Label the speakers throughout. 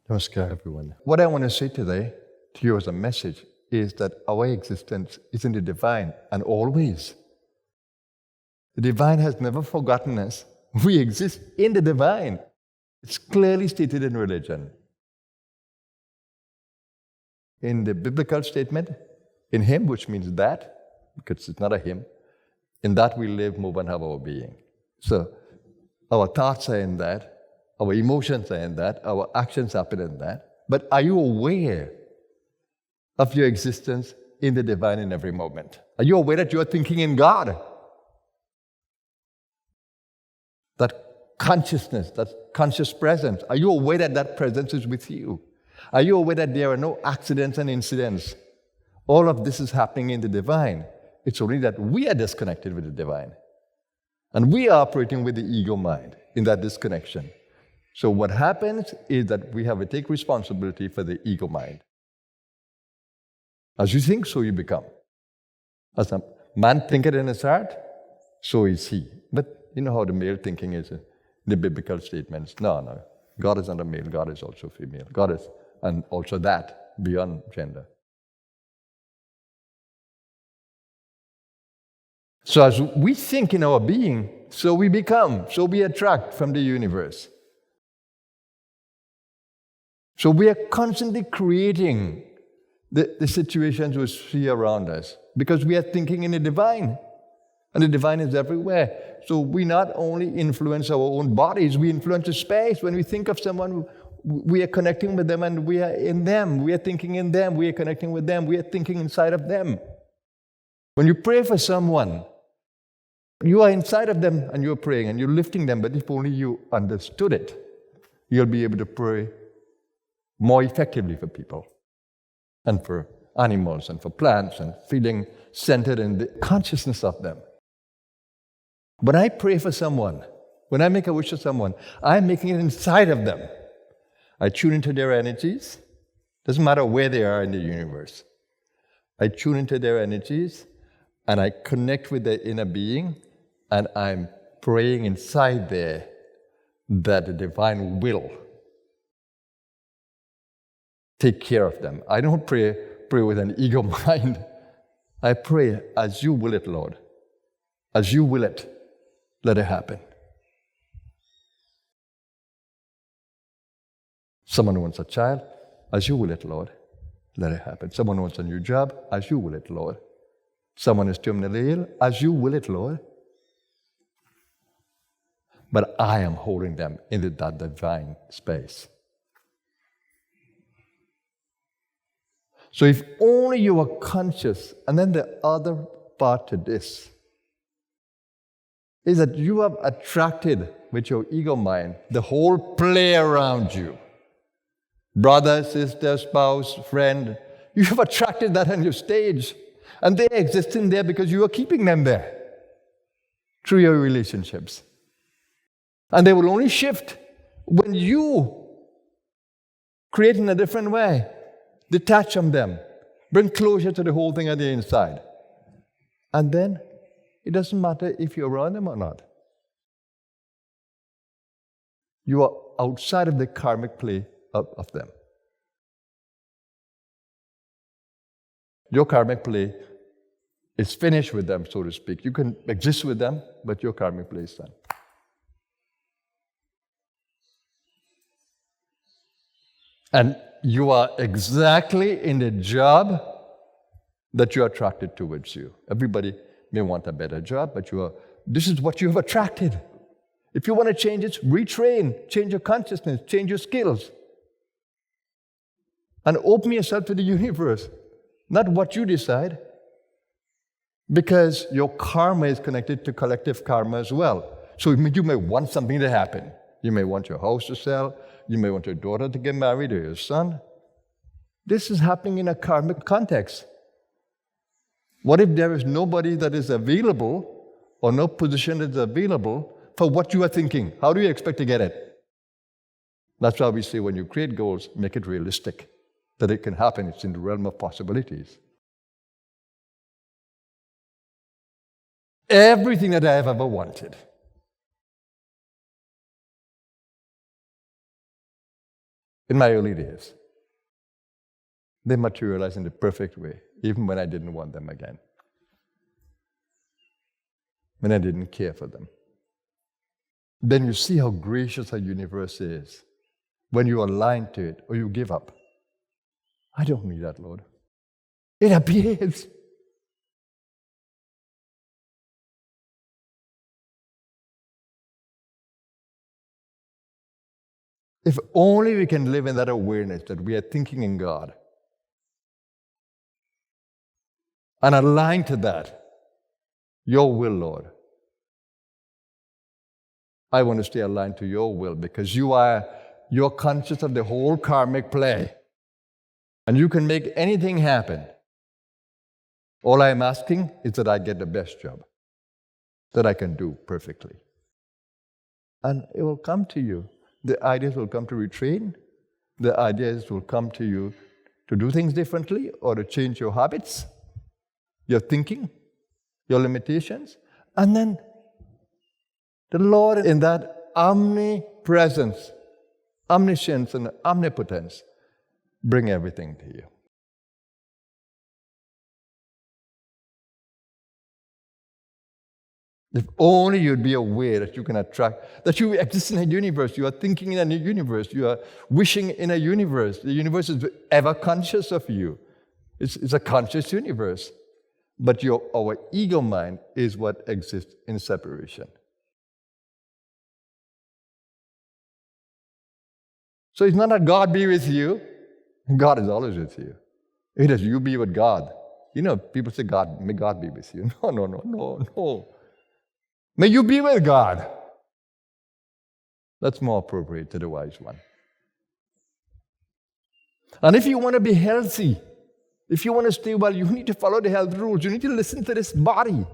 Speaker 1: Namaskar, everyone. What I want to say today to you as a message is that our existence is in the divine and always. The divine has never forgotten us. We exist in the divine. It's clearly stated in religion. In the biblical statement, in Him, which means that, because it's not a Him, in that we live, move, and have our being. So our thoughts are in that, our emotions are in that, our actions happen in that. But are you aware of your existence in the divine in every moment? Are you aware that you are thinking in God? That consciousness, that conscious presence, are you aware that that presence is with you? Are you aware that there are no accidents and incidents? All of this is happening in the divine. It's only that we are disconnected with the divine. And we are operating with the ego mind in that disconnection. So what happens is that we have to take responsibility for the ego mind. As you think, so you become. As a man thinketh in his heart, so is he. But you know how the male thinking is in the biblical statements. No. God is not a male, God is also female. God is, and also that, beyond gender. So as we think in our being, so we become, so we attract from the universe. So we are constantly creating the situations we see around us because we are thinking in the divine. And the divine is everywhere. So we not only influence our own bodies, we influence the space. When we think of someone, we are connecting with them and we are in them. We are thinking in them. We are connecting with them. We are thinking inside of them. When you pray for someone, you are inside of them and you're praying and you're lifting them. But if only you understood it, you'll be able to pray more effectively for people and for animals and for plants and feeling centered in the consciousness of them. When I pray for someone, when I make a wish for someone, I'm making it inside of them. I tune into their energies. Doesn't matter where they are in the universe. I tune into their energies and I connect with their inner being and I'm praying inside there that the divine will take care of them. I don't pray with an ego mind. I pray as you will it, Lord. As you will it, let it happen. Someone wants a child, as you will it, Lord, let it happen. Someone wants a new job, as you will it, Lord. Someone is terminally ill, as you will it, Lord. But I am holding them in that divine space. So if only you are conscious, and then the other part to this is that you have attracted with your ego mind the whole play around you. Brother, sister, spouse, friend, you have attracted that on your stage. And they exist in there because you are keeping them there through your relationships. And they will only shift when you create in a different way. Detach from them. Bring closure to the whole thing at the inside. And then, it doesn't matter if you're around them or not. You are outside of the karmic play of them. Your karmic play is finished with them, so to speak. You can exist with them, but your karmic play is done. And you are exactly in the job that you are attracted towards you. Everybody may want a better job, but this is what you have attracted. If you want to change it, retrain, change your consciousness, change your skills. And open yourself to the universe, not what you decide. Because your karma is connected to collective karma as well. So you may want something to happen. You may want your house to sell. You may want your daughter to get married or your son. This is happening in a karmic context. What if there is nobody that is available or no position that is available for what you are thinking? How do you expect to get it? That's why we say when you create goals, make it realistic, that it can happen. It's in the realm of possibilities. Everything that I have ever wanted, in my early days. They materialized in the perfect way, even when I didn't want them again. When I didn't care for them. Then you see how gracious our universe is when you align to it or you give up. I don't need that, Lord. It appears. If only we can live in that awareness that we are thinking in God and align to that. Your will, Lord. I want to stay aligned to your will because you're conscious of the whole karmic play. And you can make anything happen. All I'm asking is that I get the best job that I can do perfectly. And it will come to you. The ideas will come to retrain. The ideas will come to you to do things differently or to change your habits, your thinking, your limitations. And then the Lord in that omnipresence, omniscience and omnipotence bring everything to you. If only you'd be aware that you can attract, that you exist in a universe, you are thinking in a universe, you are wishing in a universe. The universe is ever conscious of you. It's a conscious universe. But our ego mind is what exists in separation. So it's not that God be with you. God is always with you. It is you be with God. You know, people say, God, may God be with you. No. May you be with God. That's more appropriate to the wise one. And if you want to be healthy, if you want to stay well, you need to follow the health rules. You need to listen to this body.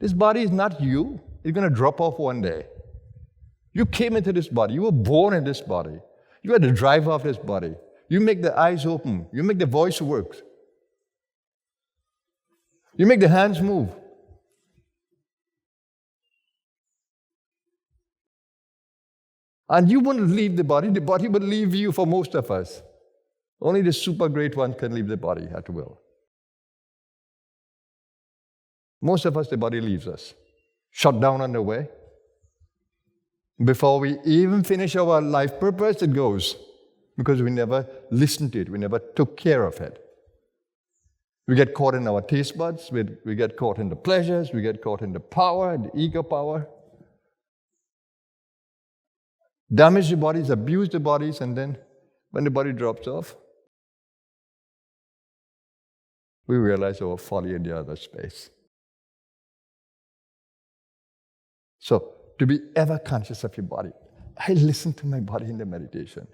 Speaker 1: This body is not you. It's going to drop off one day. You came into this body. You were born in this body. You are the driver of this body. You make the eyes open. You make the voice work. You make the hands move. And you wouldn't leave the body would leave you for most of us. Only the super great one can leave the body at will. Most of us, the body leaves us. Shut down on the way. Before we even finish our life purpose, it goes. Because we never listened to it. We never took care of it. We get caught in our taste buds. We get caught in the pleasures. We get caught in the power, the ego power. Damage the bodies, abuse the bodies, and then when the body drops off, we realize our folly in the other space. So, to be ever conscious of your body, I listen to my body in the meditation.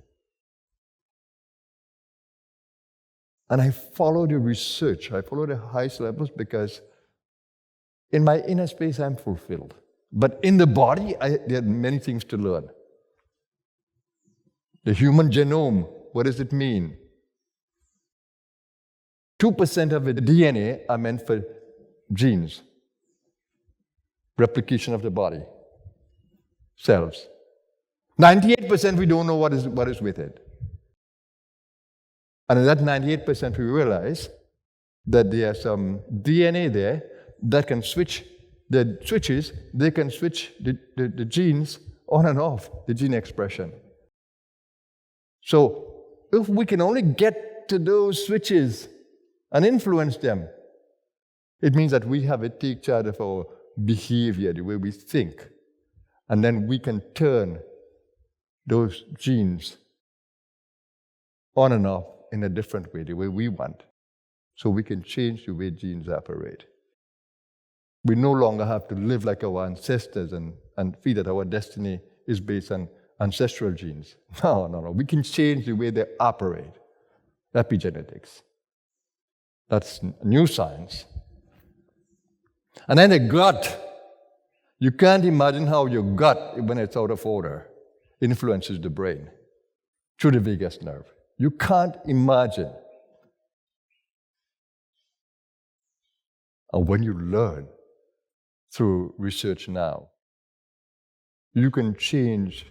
Speaker 1: And I follow the research, I follow the highest levels because in my inner space I'm fulfilled. But in the body, there are many things to learn. The human genome, what does it mean? 2% of the DNA are meant for genes, replication of the body, cells. 98% we don't know what is with it. And in that 98% we realize that there are some DNA there that can switch the switches, they can switch the genes on and off, the gene expression. So, if we can only get to those switches and influence them, it means that we have to take charge of our behavior, the way we think. And then we can turn those genes on and off in a different way, the way we want. So we can change the way genes operate. We no longer have to live like our ancestors and feel that our destiny is based on ancestral genes. No. We can change the way they operate. Epigenetics. That's new science. And then the gut. You can't imagine how your gut, when it's out of order, influences the brain through the vagus nerve. You can't imagine. And when you learn through research now, you can change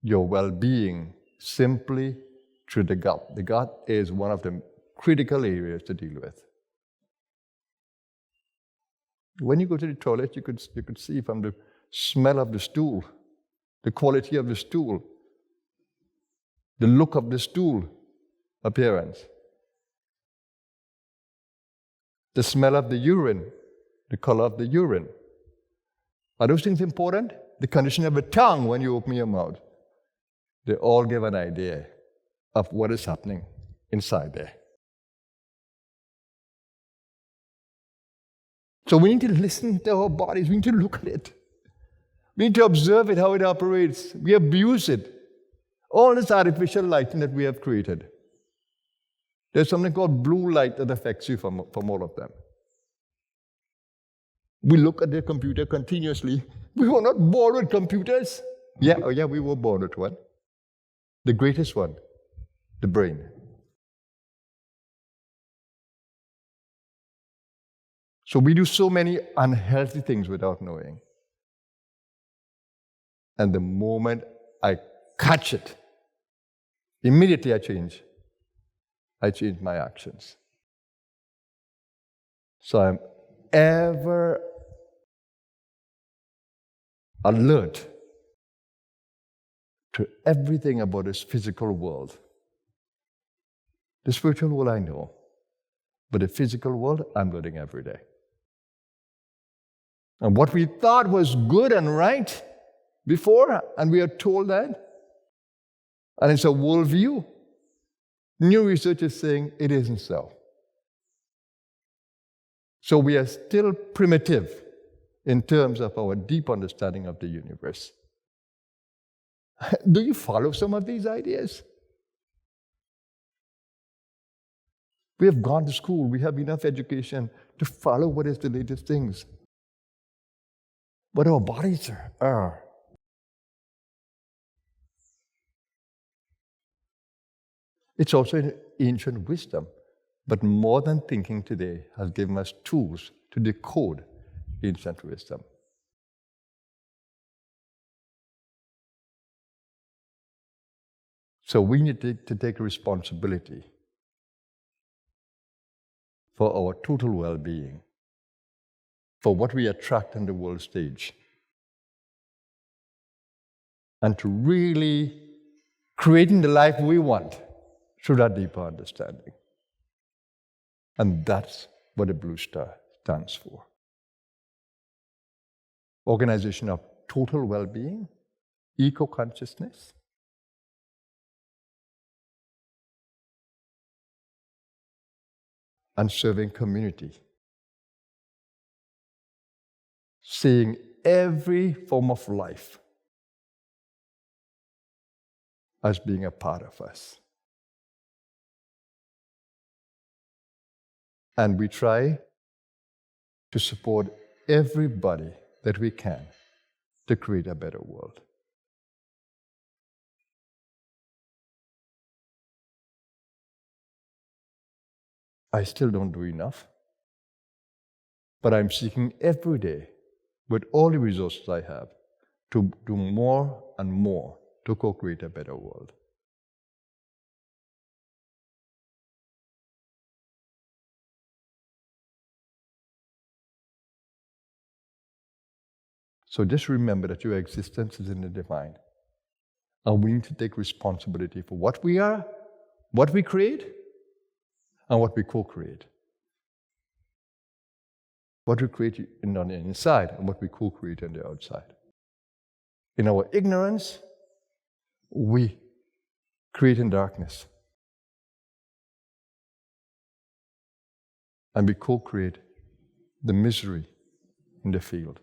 Speaker 1: your well-being simply through the gut. The gut is one of the critical areas to deal with. When you go to the toilet, you could see from the smell of the stool, the quality of the stool, the look of the stool, appearance, the smell of the urine, the color of the urine. Are those things important? The condition of the tongue when you open your mouth. They all give an idea of what is happening inside there. So we need to listen to our bodies. We need to look at it. We need to observe it, how it operates. We abuse it. All this artificial lighting that we have created. There's something called blue light that affects you from all of them. We look at the computer continuously. We were not born with computers. Yeah, we were born with one. The greatest one, the brain. So we do so many unhealthy things without knowing. And the moment I catch it, immediately I change. I change my actions. So I'm ever alert to everything about this physical world. The spiritual world I know, but the physical world I'm learning every day. And what we thought was good and right before, and we are told that, and it's a worldview. New research is saying it isn't so. So we are still primitive in terms of our deep understanding of the universe. Do you follow some of these ideas? We have gone to school, we have enough education to follow what is the latest things. But our bodies are. It's also an ancient wisdom, but modern thinking today has given us tools to decode ancient wisdom. So we need to take responsibility for our total well-being, for what we attract on the world stage, and to really creating the life we want through that deeper understanding. And that's what the Blue Star stands for. Organization of total well-being, eco-consciousness, and serving community. Seeing every form of life as being a part of us. And we try to support everybody that we can to create a better world. I still don't do enough, but I'm seeking every day, with all the resources I have, to do more and more to co-create a better world. So just remember that your existence is in the divine. And we need to take responsibility for what we are, what we create, and what we co-create. What we create on the inside and what we co-create on the outside. In our ignorance, we create in darkness. And we co-create the misery in the field.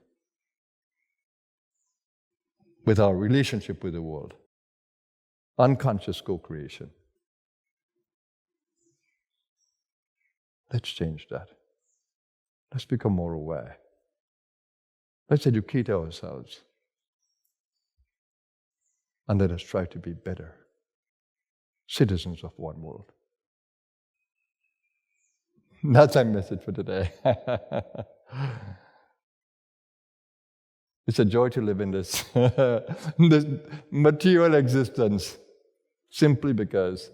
Speaker 1: With our relationship with the world. Unconscious co-creation. Let's change that. Let's become more aware. Let's educate ourselves. And let us try to be better citizens of one world. That's our message for today. It's a joy to live in this, this material existence. simply because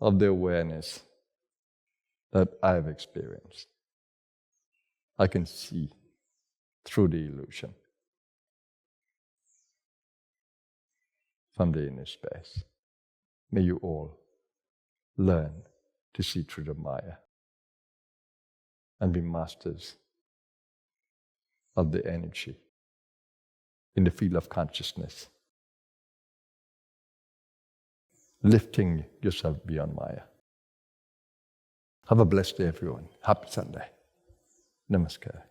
Speaker 1: of the awareness that I have experienced. I can see through the illusion from the inner space. May you all learn to see through the Maya and be masters of the energy in the field of consciousness, lifting yourself beyond Maya. Have a blessed day, everyone. Happy Sunday. Namaskar.